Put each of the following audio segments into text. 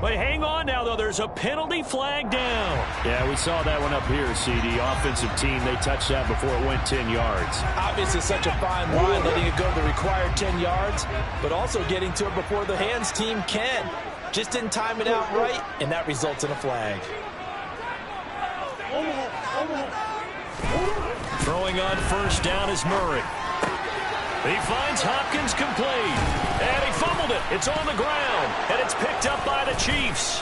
But hang on now, though. There's a penalty flag down. Yeah, we saw that one up here, CD. Offensive team, they touched that before it went 10 yards. Obviously, such a fine line, letting it go the required 10 yards, but also getting to it before the hands team can. Just didn't time it out right, and that results in a flag. Throwing on first down is Murray. He finds Hopkins complete. And he fumbled it. It's on the ground. And it's picked up by the Chiefs.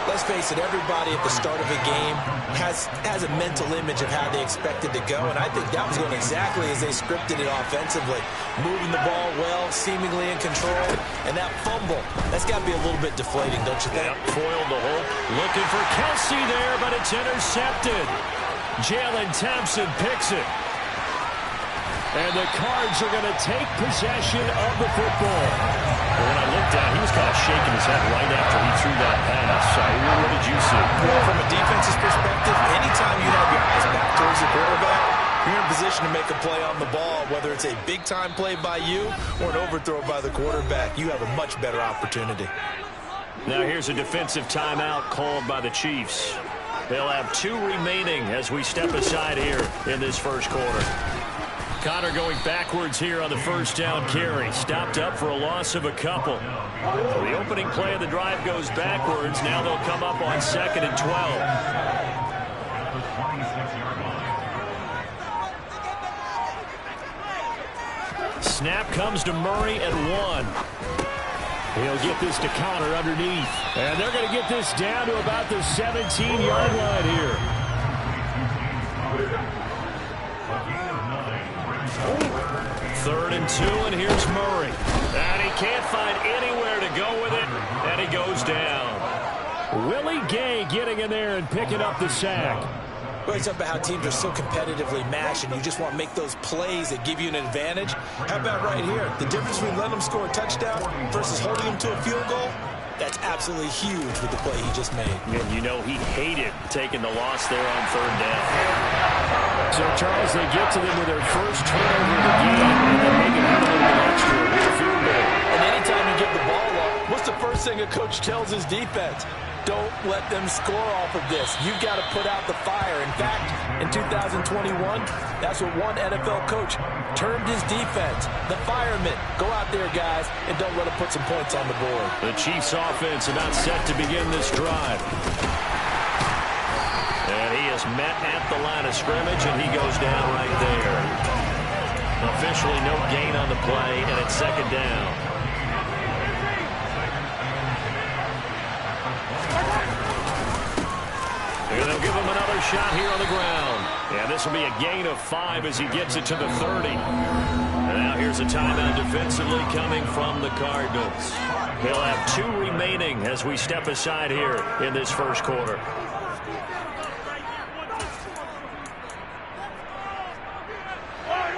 Let's face it, everybody at the start of a game has a mental image of how they expect it to go, and I think that was going exactly as they scripted it offensively. Moving the ball well, seemingly in control, and that fumble, that's got to be a little bit deflating, don't you think? Yep, foiled the hole. Looking for Kelsey there, but it's intercepted. Jalen Thompson picks it. And the Cards are going to take possession of the football. Well, when I looked down, he was kind of shaking his head right after he threw that pass. What did you see? Well, from a defense's perspective, anytime you have your eyes back towards the quarterback, you're in a position to make a play on the ball, whether it's a big-time play by you or an overthrow by the quarterback. You have a much better opportunity. Now here's a defensive timeout called by the Chiefs. They'll have 2 remaining as we step aside here in this first quarter. Connor going backwards here on the first down carry. Stopped up for a loss of a couple. So the opening play of the drive goes backwards. Now they'll come up on 2nd and 12. Snap comes to Murray at 1. He'll get this to Connor underneath. And they're going to get this down to about the 17-yard line here. Third and 2, and here's Murray. And he can't find anywhere to go with it, and he goes down. Willie Gay getting in there and picking up the sack. Well, it's about how teams are so competitively matched, and you just want to make those plays that give you an advantage. How about right here? The difference between letting them score a touchdown versus holding them to a field goal, that's absolutely huge with the play he just made. And you know he hated taking the loss there on 3rd down. So, Charles, they get to them with their first turnover of the game, and then make it a little bit extra with a field goal. And anytime you get the ball up, what's the first thing a coach tells his defense? Don't let them score off of this. You've got to put out the fire. In fact, in 2021, that's what one NFL coach termed his defense. The firemen. Go out there, guys, and don't let them put some points on the board. The Chiefs offense about set to begin this drive. And he is met at the line of scrimmage, and he goes down right there. Officially no gain on the play, and it's 2nd down. And they'll give him another shot here on the ground. And this will be a gain of 5 as he gets it to the 30. And now here's a timeout defensively coming from the Cardinals. They'll have 2 remaining as we step aside here in this first quarter.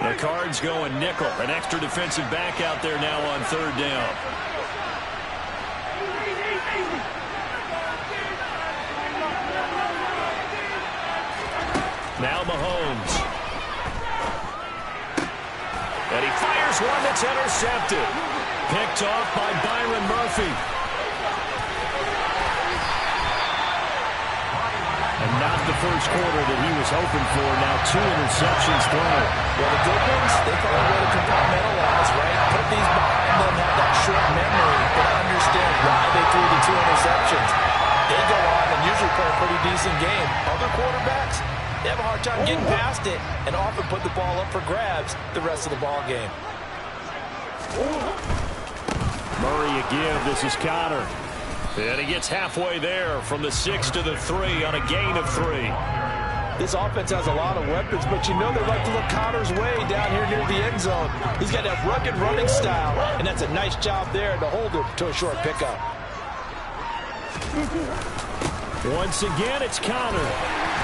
The Cards going nickel. An extra defensive back out there now on 3rd down. Now Mahomes. And he fires one that's intercepted. Picked off by Byron Murphy. And not the first quarter that he was hoping for. Now 2 interceptions thrown. Well, the good ones, they find a way to compartmentalize, right? Put these behind them, have that short memory, but understand why they threw the 2 interceptions. They go on and usually play a pretty decent game. Other quarterbacks, they have a hard time getting past it and often put the ball up for grabs the rest of the ball game. Murray a give. This is Connor. And he gets halfway there from the 6 to the 3 on a gain of 3. This offense has a lot of weapons, but you know they like to look Connor's way down here near the end zone. He's got that rugged running style, and that's a nice job there to hold him to a short pickup. Once again, it's Connor.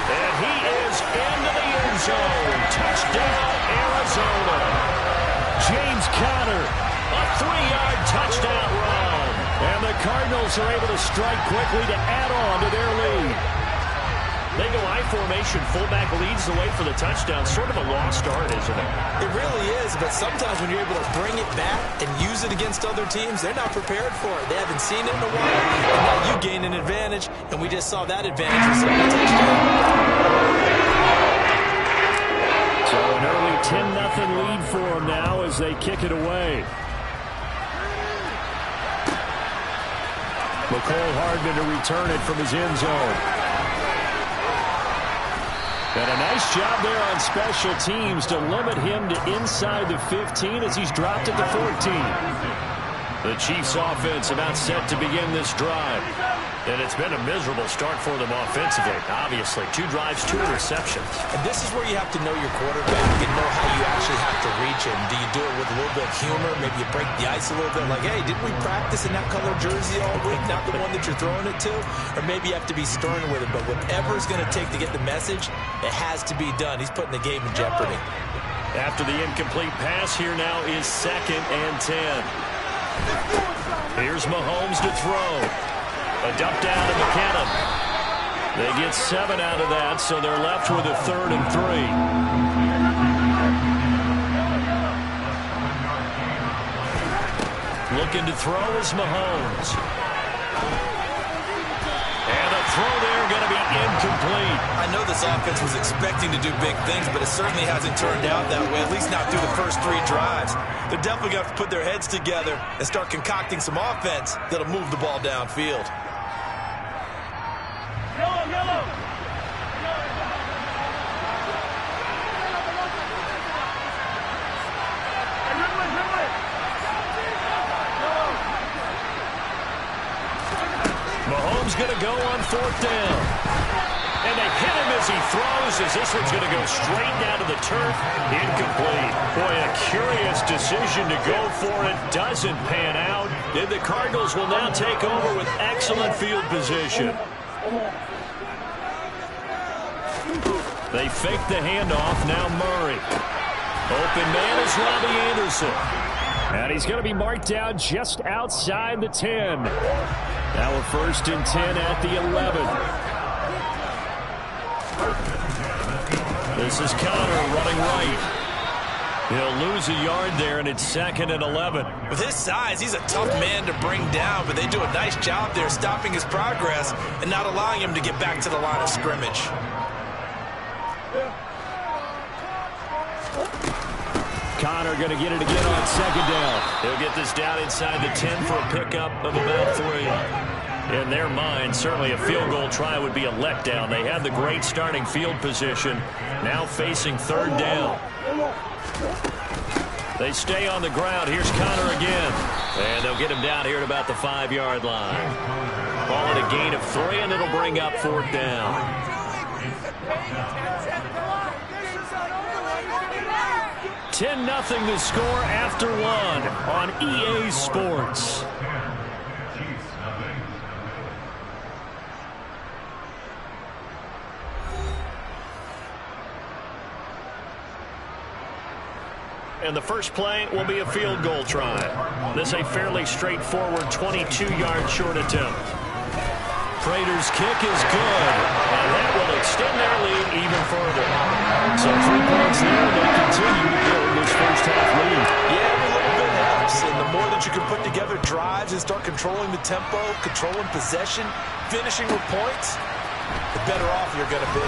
And he is into the end zone. Touchdown, Arizona. James Conner, a 3-yard touchdown run. And the Cardinals are able to strike quickly to add on to their lead. They go I formation. Fullback leads the way for the touchdown. Sort of a lost art, isn't it? It really is, but sometimes when you're able to bring it back and use use it against other teams. They're not prepared for it. They haven't seen it in a while, and now you gain an advantage, and we just saw that advantage result in a touchdown. So an early 10-0 lead for them now as they kick it away. McCole Hardman to return it from his end zone. And a nice job there on special teams to limit him to inside the 15 as he's dropped it to 14. The Chiefs offense about set to begin this drive. And it's been a miserable start for them offensively. Obviously, 2 drives, 2 interceptions. And this is where you have to know your quarterback and know how you actually have to reach him. Do you do it with a little bit of humor? Maybe you break the ice a little bit. Like, hey, didn't we practice in that color jersey all week? Not the one that you're throwing it to? Or maybe you have to be stern with it. But whatever it's going to take to get the message, it has to be done. He's putting the game in jeopardy. After the incomplete pass, here now is 2nd and 10. Here's Mahomes to throw. A dump down to McKinnon. They get 7 out of that, so they're left with a 3rd and 3. Looking to throw is Mahomes. And a throw there going to be incomplete. I know this offense was expecting to do big things, but it certainly hasn't turned out that way, at least not through the first 3 drives. They're definitely going to have to put their heads together and start concocting some offense that'll move the ball downfield. Mahomes going to go on 4th down. And they hit him as he throws, as this one's going to go straight down to the turf. Incomplete. Boy, a curious decision to go for it. Doesn't pan out. And the Cardinals will now take over with excellent field position. They fake the handoff. Now Murray. Open man is Robbie Anderson. And he's going to be marked down just outside the 10. Now a 1st and 10 at the 11. This is Connor running right. He'll lose a yard there, and it's 2nd and 11. With his size, he's a tough man to bring down, but they do a nice job there stopping his progress and not allowing him to get back to the line of scrimmage. Connor going to get it again on 2nd down. He'll get this down inside the 10 for a pickup of about 3. In their mind, certainly a field goal try would be a letdown. They had the great starting field position, now facing 3rd down. They stay on the ground. Here's Connor again. And they'll get him down here at about the 5-yard line. Call it a gain of 3, and it'll bring up 4th down. 10-0 the score after 1 on EA Sports. And the first play will be a field goal try. This a fairly straightforward 22-yard short attempt. Prater's kick is good, and that will extend their lead even further. So 3 points there, and they continue to build this first half lead. Yeah, every little bit helps, and the more that you can put together drives and start controlling the tempo, controlling possession, finishing with points, the better off you're going to be.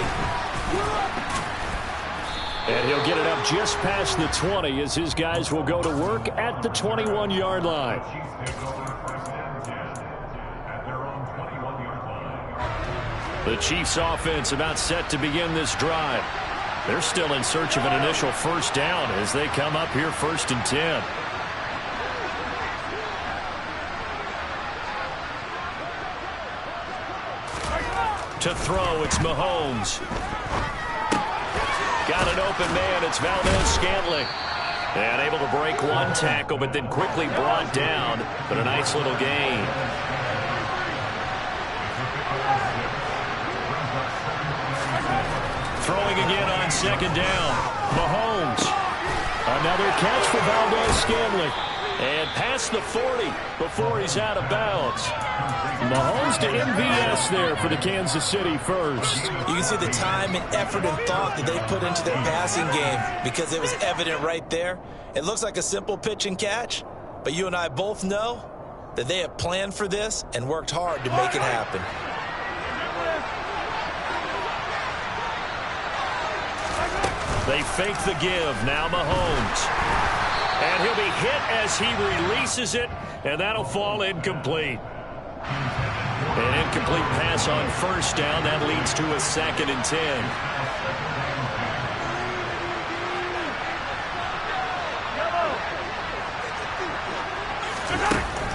And he'll get it up just past the 20 as his guys will go to work at the 21-yard line. The Chiefs offense about set to begin this drive. They're still in search of an initial 1st down as they come up here 1st and 10. To throw, it's Mahomes. Got an open man, it's Valdez-Scantling. And able to break 1 tackle, but then quickly brought down. But a nice little gain. Throwing again on 2nd down. Mahomes. Another catch for Valdez-Scantling. And past the 40 before he's out of bounds. Mahomes to MVS there for the Kansas City first. You can see the time and effort and thought that they put into their passing game because it was evident right there. It looks like a simple pitch and catch, But you and I both know that they have planned for this and worked hard to make it happen. They fake the give. Now Mahomes. And he'll be hit as he releases it, and that'll fall incomplete. An incomplete pass on first down. That leads to a 2nd and 10.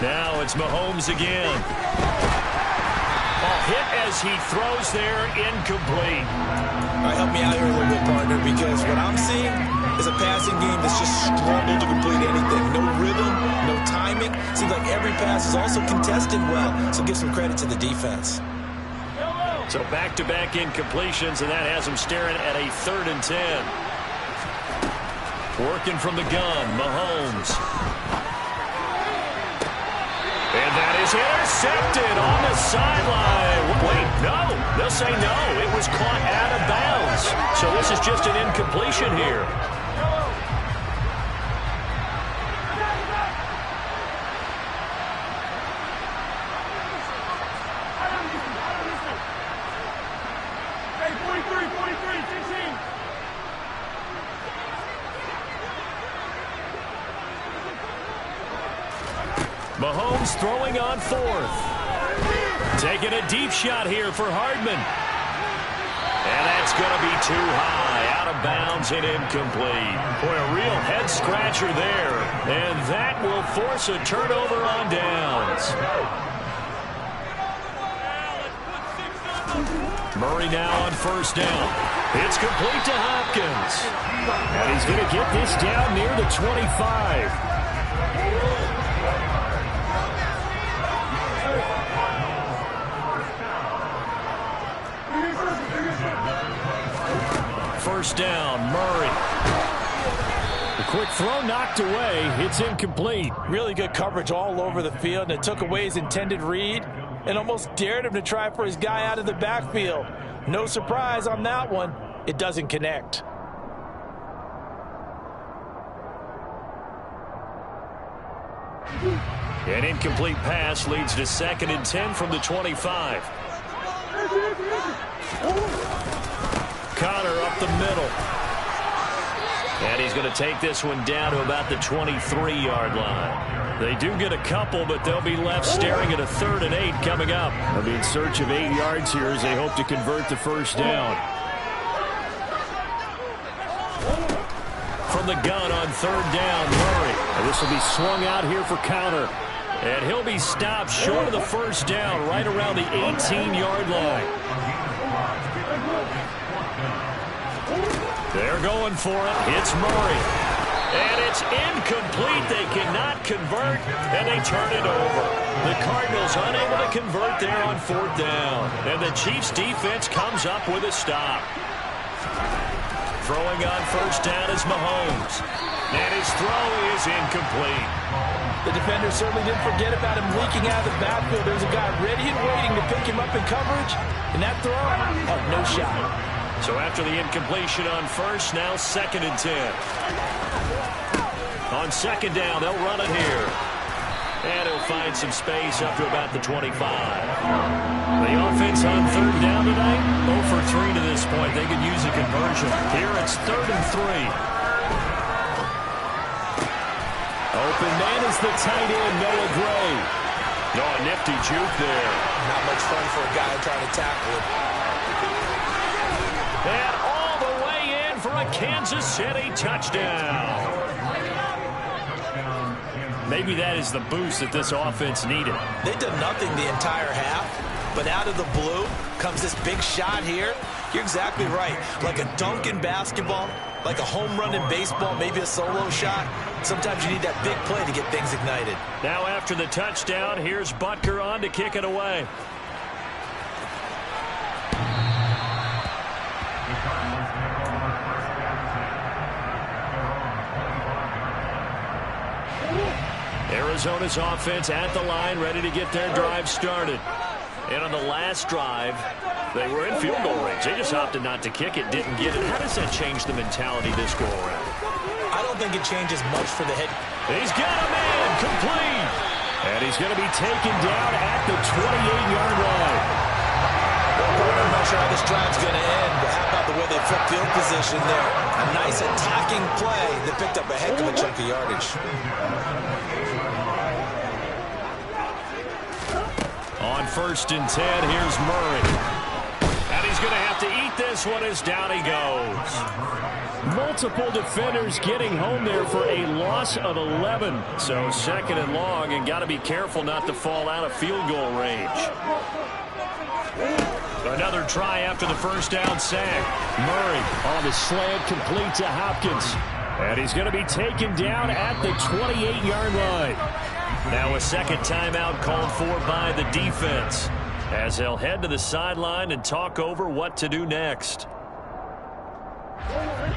Now it's Mahomes again. Hit as he throws there, incomplete. All right, help me out here a little bit, partner, because what I'm seeing is a passing game that's just struggled to complete anything. No rhythm, no timing. Seems like every pass is also contested well, so give some credit to the defense. So back-to-back incompletions, and that has him staring at a 3rd and 10. Working from the gun, Mahomes. And that is intercepted on the sideline. Wait, no. They'll say no. It was caught out of bounds. So this is just an incompletion here. Mahomes throwing on 4th. Taking a deep shot here for Hardman. And that's going to be too high. Out of bounds and incomplete. Boy, a real head-scratcher there. And that will force a turnover on downs. Murray now on first down. It's complete to Hopkins. And he's going to get this down near the 25. First down, Murray. The quick throw knocked away. It's incomplete. Really good coverage all over the field, and it took away his intended read and almost dared him to try for his guy out of the backfield. No surprise on that one. It doesn't connect. An incomplete pass leads to 2nd and 10 from the 25. Connor up the middle. And he's going to take this one down to about the 23-yard line. They do get a couple, but they'll be left staring at a 3rd and 8 coming up. They'll be in search of 8 yards here as they hope to convert the first down. From the gun on 3rd down, Murray. And this will be swung out here for Connor. And he'll be stopped short of the first down right around the 18-yard line. They're going for it. It's Murray. And it's incomplete. They cannot convert, and they turn it over. The Cardinals unable to convert there on 4th down. And the Chiefs' defense comes up with a stop. Throwing on first down is Mahomes. And his throw is incomplete. The defender certainly didn't forget about him leaking out of the backfield. There's a guy ready and waiting to pick him up in coverage. And that throw, no shot. So after the incompletion on first, now 2nd and 10. On 2nd down, they'll run it here. And he'll find some space up to about the 25. The offense on 3rd down tonight, 0 for 3 to this point. They could use a conversion. Here it's 3rd and 3. Open man is the tight end, Noah Gray. No, a nifty juke there. Not much fun for a guy trying to tackle it. And all the way in for a Kansas City touchdown. Maybe that is the boost that this offense needed. They've done nothing the entire half, but out of the blue comes this big shot here. You're exactly right. Like a dunk in basketball, like a home run in baseball, maybe a solo shot. Sometimes you need that big play to get things ignited. Now after the touchdown, here's Butker on to kick it away. Arizona's offense at the line, ready to get their drive started. And on the last drive, they were in field goal range. They just opted not to kick it, didn't get it. How does that change the mentality this go around? I don't think it changes much for the head. He's got a man Incomplete. And he's going to be taken down at the 28-yard line. I'm not sure how this drive's going to end, but how about the way they flipped field position there? A nice attacking play that picked up a heck of a chunk of yardage. On 1st and 10, here's Murray. And he's going to have to eat this one as down he goes. Multiple defenders getting home there for a loss of 11. So 2nd and long, and got to be careful not to fall out of field goal range. Another try after the first down sack. Murray on the slant, complete to Hopkins. And he's going to be taken down at the 28-yard line. Now a second timeout called for by the defense, as they'll head to the sideline and talk over what to do next.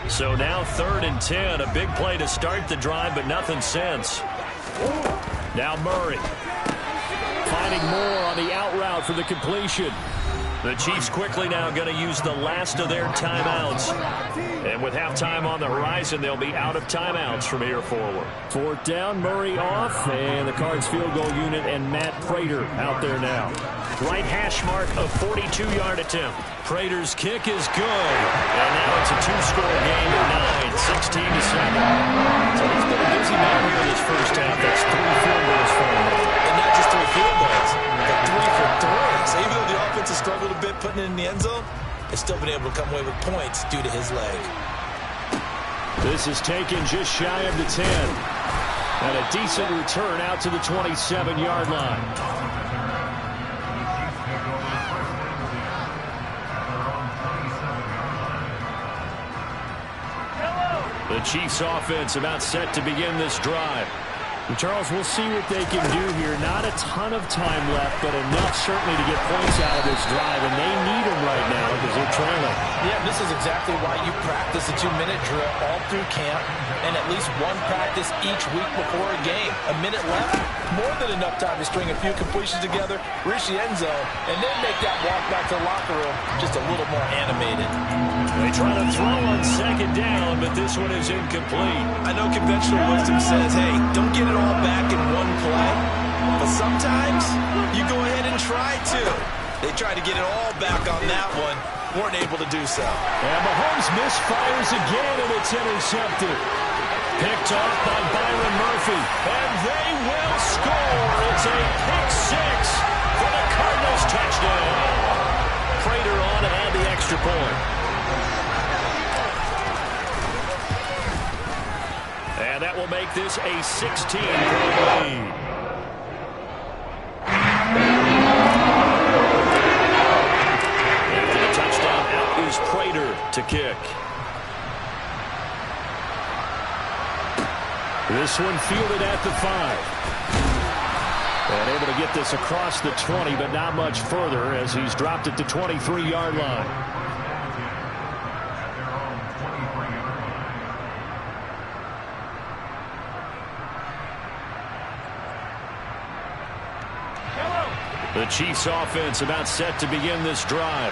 So now 3rd and 10, a big play to start the drive, but nothing since. Now Murray finding more on the out route for the completion. The Chiefs quickly now going to use the last of their timeouts. And with halftime on the horizon, they'll be out of timeouts from here forward. 4th down, Murray off, and the Cards field goal unit and Matt Prater out there now. Right hash mark of 42-yard attempt. Prater's kick is good. And now it's a 2-score game at 9, 16-7. So he's been a busy man here this first half. That's 3 field goals for him. And not just 3 field goals, but 3 for 3. So even though the offense has struggled a bit putting it in the end zone, it's still been able to come away with points due to his leg. This is taken just shy of the 10. And a decent return out to the 27-yard line. The Chiefs offense about set to begin this drive. And Charles, we'll see what they can do here. Not a ton of time left, but enough certainly to get points out of this drive, and they need them right now because they're trailing. Yeah, this is exactly why you practice a 2-minute drill all through camp and at least one practice each week before a game. A minute left, more than enough time to string a few completions together, reach the end zone, and then make that walk back to the locker room just a little more animated. They try to throw on 2nd down, but this one is incomplete. I know conventional wisdom says, hey, don't get it all back in one play, but sometimes you go ahead and try to. They tried to get it all back on that one, weren't able to do so. And Mahomes misfires again, and it's intercepted. Picked off by Byron Murphy, and they will score. It's a pick 6 for the Cardinals touchdown. Prater on to add the extra point. And that will make this a 16-point lead. After the touchdown, out is Prater to kick. This one fielded at the 5. And able to get this across the 20, but not much further as he's dropped it to 23-yard line. The Chiefs offense about set to begin this drive.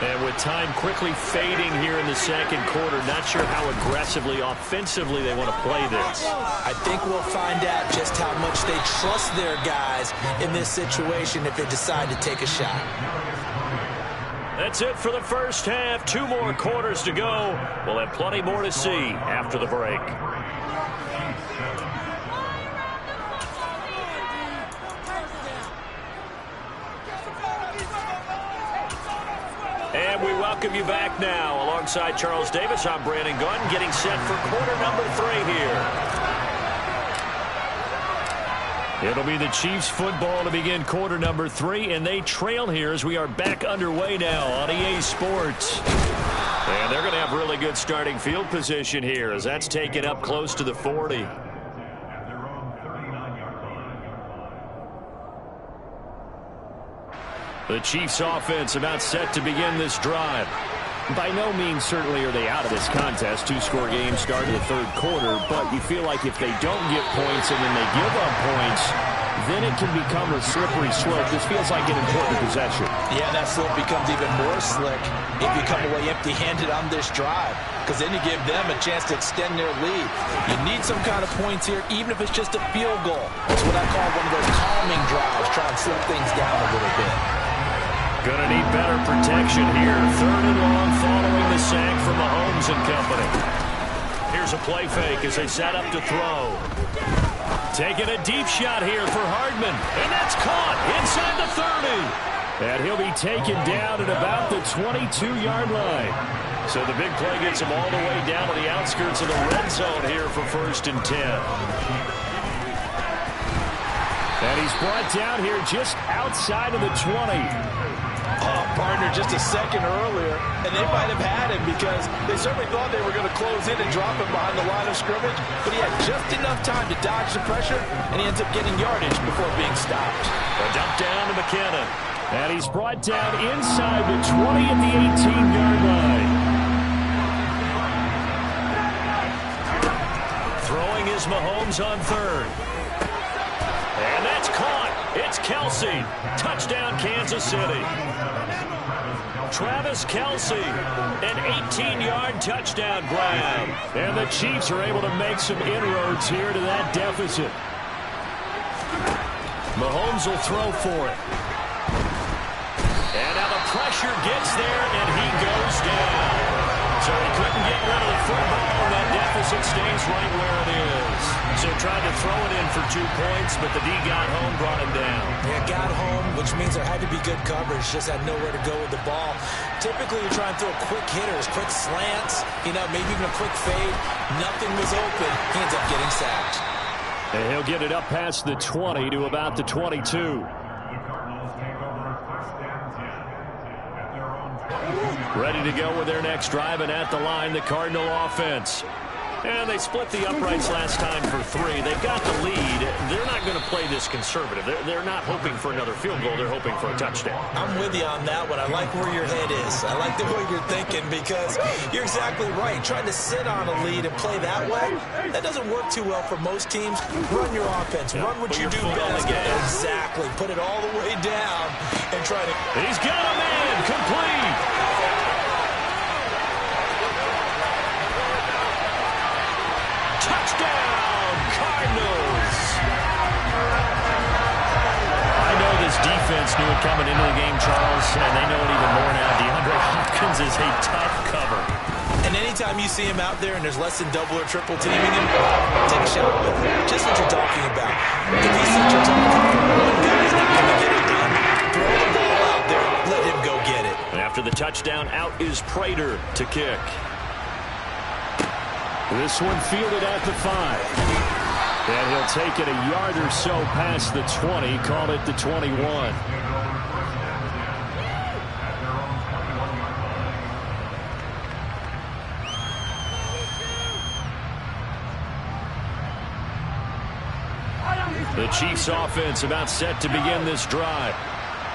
And with time quickly fading here in the 2nd quarter, not sure how aggressively, offensively they want to play this. I think we'll find out just how much they trust their guys in this situation if they decide to take a shot. That's it for the first half. 2 more quarters to go. We'll have plenty more to see after the break. And we welcome you back now. Alongside Charles Davis, I'm Brandon Gunn, getting set for quarter number 3 here. It'll be the Chiefs football to begin quarter number 3, and they trail here as we are back underway now on EA Sports. And they're going to have really good starting field position here as that's taken up close to the 40. The Chiefs offense about set to begin this drive. By no means certainly are they out of this contest. 2-score game start of the 3rd quarter, but you feel like if they don't get points and then they give up points, then it can become a slippery slope. This feels like an important possession. Yeah, that slope becomes even more slick if you come away empty-handed on this drive, because then you give them a chance to extend their lead. You need some kind of points here, even if it's just a field goal. That's what I call one of those calming drives, try and slow things down a little bit. Gonna need better protection here. 3rd and long following the sack from Mahomes and company. Here's a play fake as they set up to throw. Taking a deep shot here for Hardman. And that's caught inside the 30. And he'll be taken down at about the 22-yard line. So the big play gets him all the way down to the outskirts of the red zone here for 1st and 10. And he's brought down here just outside of the 20. Oh, partner, just a second earlier, and they might have had him because they certainly thought they were going to close in and drop him behind the line of scrimmage, but he had just enough time to dodge the pressure, and he ends up getting yardage before being stopped. A dump down to McKinnon. And he's brought down inside the 20 at the 18-yard line. Throwing is Mahomes on 3rd. And that's caught. It's Kelsey. Touchdown, Kansas City. Travis Kelsey, an 18-yard touchdown grab. And the Chiefs are able to make some inroads here to that deficit. Mahomes will throw for it. And now the pressure gets there, and he goes down. So he couldn't get rid of the football, and that deficit stays right where it is. So tried to throw it in for 2 points, but the D got home, brought him down. Yeah, got home, which means there had to be good coverage. Just had nowhere to go with the ball. Typically, you're trying to throw quick hitters, quick slants, maybe even a quick fade. Nothing was open. He ends up getting sacked. And he'll get it up past the 20 to about the 22. Ready to go with their next drive, and at the line, the Cardinal offense. And they split the uprights last time for 3. They've got the lead. They're not going to play this conservative. They're not hoping for another field goal. They're hoping for a touchdown. I'm with you on that one. I like where your head is. I like the way you're thinking because you're exactly right. Trying to sit on a lead and play that way, that doesn't work too well for most teams. Run your offense. Run what you do best. Exactly. Put it all the way down and try to... He's got him in. Complete. Touchdown, Cardinals! I know this defense knew it coming into the game, Charles, and they know it even more now. DeAndre Hopkins is a tough cover. And anytime you see him out there and there's less than double or triple teaming him, take a shot with him. Just what you're talking about. If he sees you're talking, one guy's not going to get it done. Throw the ball out there. Let him go get it. And after the touchdown, out is Prater to kick. This one fielded at the 5. And he'll take it a yard or so past the 20, call it the 21. The Chiefs offense about set to begin this drive.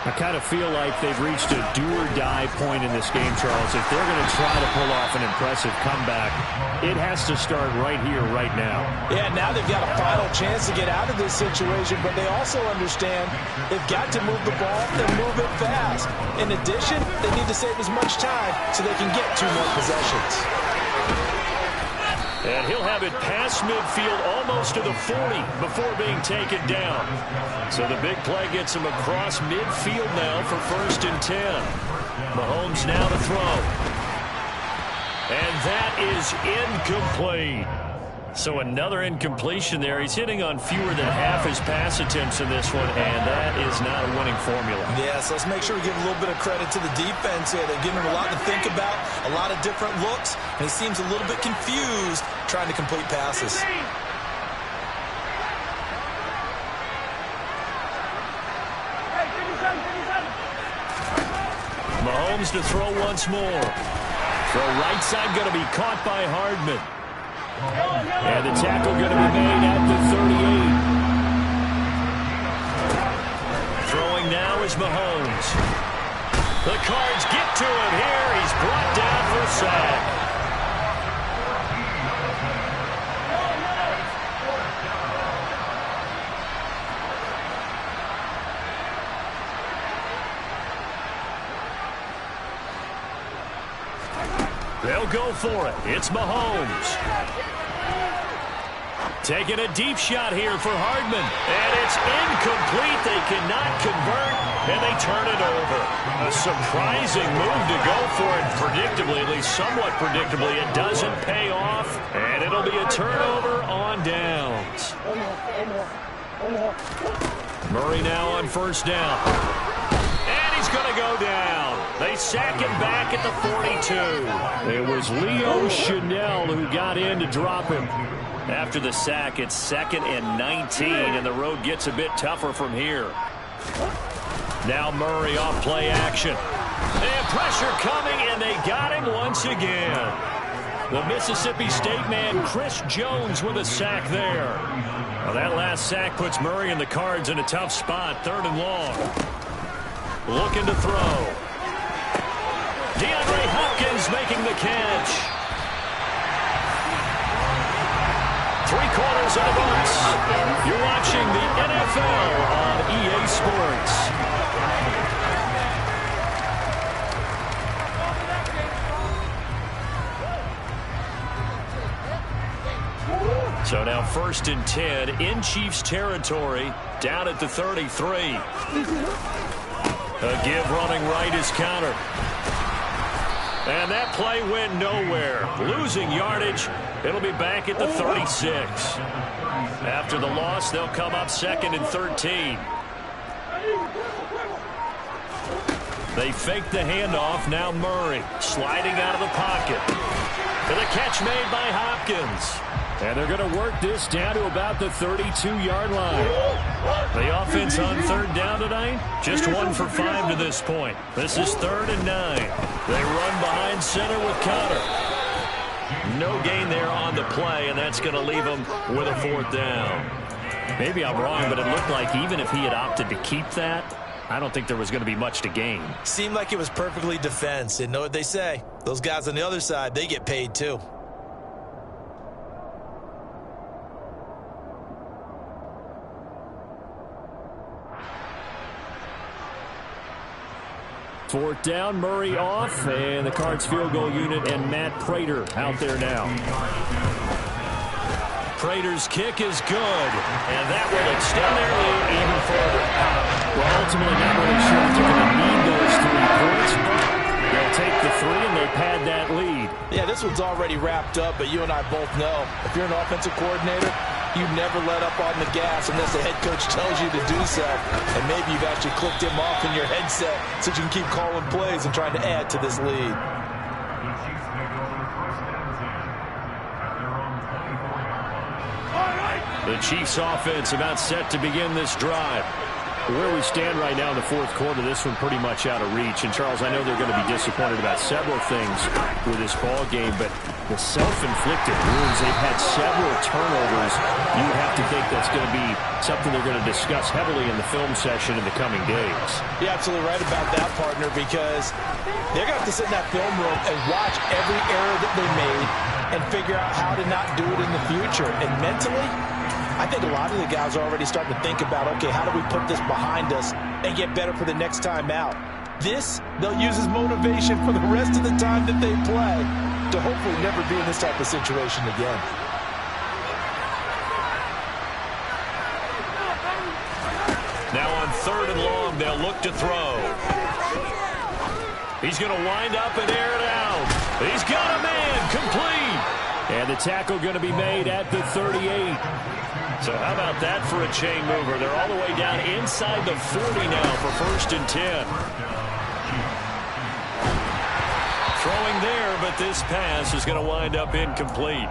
I kind of feel like they've reached a do-or-die point in this game, Charles. If they're going to try to pull off an impressive comeback, it has to start right here, right now. Yeah, now they've got a final chance to get out of this situation, but they also understand they've got to move the ball and move it fast. In addition, they need to save as much time so they can get 2 more possessions. And he'll have it past midfield almost to the 40 before being taken down. So the big play gets him across midfield now for 1st and 10. Mahomes now to throw. And that is incomplete. So another incompletion there. He's hitting on fewer than half his pass attempts in this one, and that is not a winning formula. Yeah, so let's make sure we give a little bit of credit to the defense here. They're giving him a lot to think about, a lot of different looks, and he seems a little bit confused trying to complete passes. Mahomes to throw once more. Throw right side going to be caught by Hardman. And the tackle going to be made at the 38. Throwing now is Mahomes. The Cards get to him here. He's brought down for a sack. They'll go for it. It's Mahomes. Taking a deep shot here for Hardman. And it's incomplete. They cannot convert, and they turn it over. A surprising move to go for it. Predictably, at least somewhat predictably, it doesn't pay off. And it'll be a turnover on downs. Murray now on first down. And he's going to go down. They sack him back at the 42. It was Leo Chanel who got in to drop him. After the sack, it's 2nd and 19, and the road gets a bit tougher from here. Now Murray off play action. And pressure coming, and they got him once again. The Mississippi State man, Chris Jones, with a sack there. Well, that last sack puts Murray and the Cards in a tough spot, 3rd and long. Looking to throw. DeAndre Hopkins making the catch. 3/4 of the bus. You're watching the NFL on EA Sports. So now 1st and 10 in Chiefs territory, down at the 33. A give running right is counter. And that play went nowhere. Losing yardage. It'll be back at the 36. After the loss, they'll come up 2nd and 13. They fake the handoff. Now Murray sliding out of the pocket. And the catch made by Hopkins. And they're going to work this down to about the 32-yard line. The offense on 3rd down tonight, just 1 for 5 to this point. This is 3rd and 9. They run behind center with Conner. No gain there on the play, and that's going to leave them with a 4th down. Maybe I'm wrong, but it looked like even if he had opted to keep that, I don't think there was going to be much to gain. Seemed like it was perfectly defense. And know what they say? Those guys on the other side, they get paid too. 4th down, Murray off, and the Cards field goal unit and Matt Prater out there now. Prater's kick is good, and that will extend their lead even further. Well, ultimately, not really sure if they're going to need those 3 points, but they'll take the 3 and they pad that lead. Yeah, this one's already wrapped up, but you and I both know if you're an offensive coordinator, you never let up on the gas unless the head coach tells you to do so. And maybe you've actually clicked him off in your headset so you can keep calling plays and trying to add to this lead. The Chiefs offense about set to begin this drive. Where we stand right now in the 4th quarter, this one pretty much out of reach. And, Charles, I know they're going to be disappointed about several things with this ball game, but the self-inflicted wounds, they've had several turnovers. You would have to think that's going to be something they're going to discuss heavily in the film session in the coming days. You're absolutely right about that, partner, because they're going to have to sit in that film room and watch every error that they made and figure out how to not do it in the future. And mentally, I think a lot of the guys are already starting to think about, okay, how do we put this behind us and get better for the next time out? This, they'll use as motivation for the rest of the time that they play to hopefully never be in this type of situation again. Now on 3rd and long, they'll look to throw. He's going to wind up and air it out. He's got a man, complete. And the tackle going to be made at the 38. So how about that for a chain mover? They're all the way down inside the 40 now for 1st and 10. Throwing there, but this pass is going to wind up incomplete.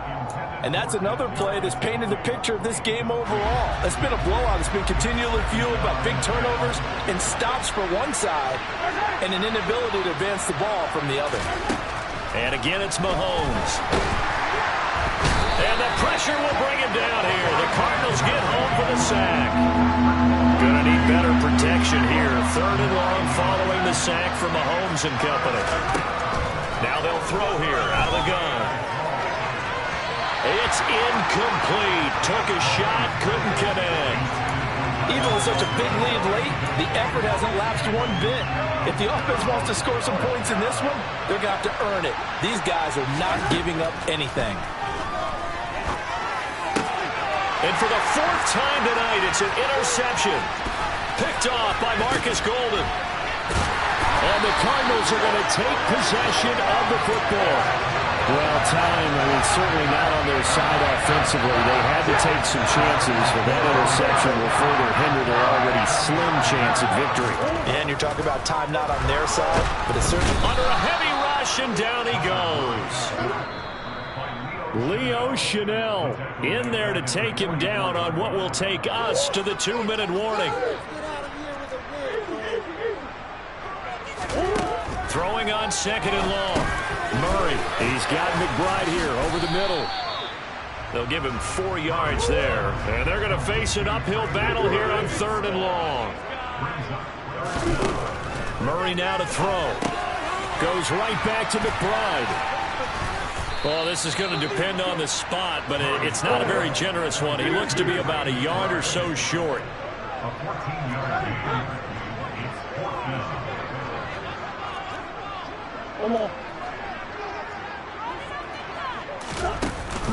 And that's another play that's painted the picture of this game overall. It's been a blowout. It's been continually fueled by big turnovers and stops for one side and an inability to advance the ball from the other. And again, it's Mahomes. And the pressure will bring him down here. The Cardinals get home for the sack. Gonna need better protection here. 3rd and long following the sack from Mahomes and company. Now they'll throw here out of the gun. It's incomplete. Took a shot, couldn't connect. Even with such a big lead late, the effort hasn't lapsed one bit. If the offense wants to score some points in this one, they're going to have to earn it. These guys are not giving up anything. And for the fourth time tonight, it's an interception. Picked off by Marcus Golden. And the Cardinals are going to take possession of the football. Well, time, certainly not on their side offensively. They had to take some chances, but that interception will further hinder their already slim chance at victory. And you're talking about time not on their side, but it's certainly under a heavy rush, and down he goes. Leo Chanel in there to take him down on what will take us to the 2-minute warning. Throwing on second and long. Murray, he's got McBride here over the middle. They'll give him 4 yards there. And they're going to face an uphill battle here on 3rd and long. Murray now to throw. Goes right back to McBride. Well, this is going to depend on the spot, but it's not a very generous one. He looks to be about a yard or so short.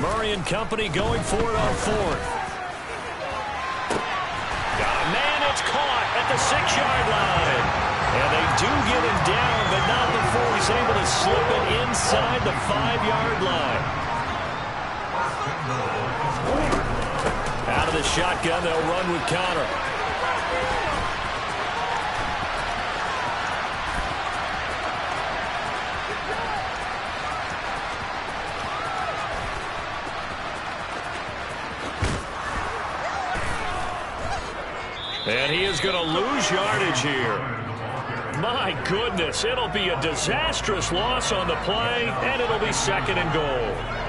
Murray and company going for it on 4th. Got a man, it's caught at the 6-yard line. And they do get him down, but not before he's able to slip it inside the 5-yard line. Out of the shotgun, they'll run with Connor. And he is going to lose yardage here. My goodness, it'll be a disastrous loss on the play, and it'll be 2nd and goal.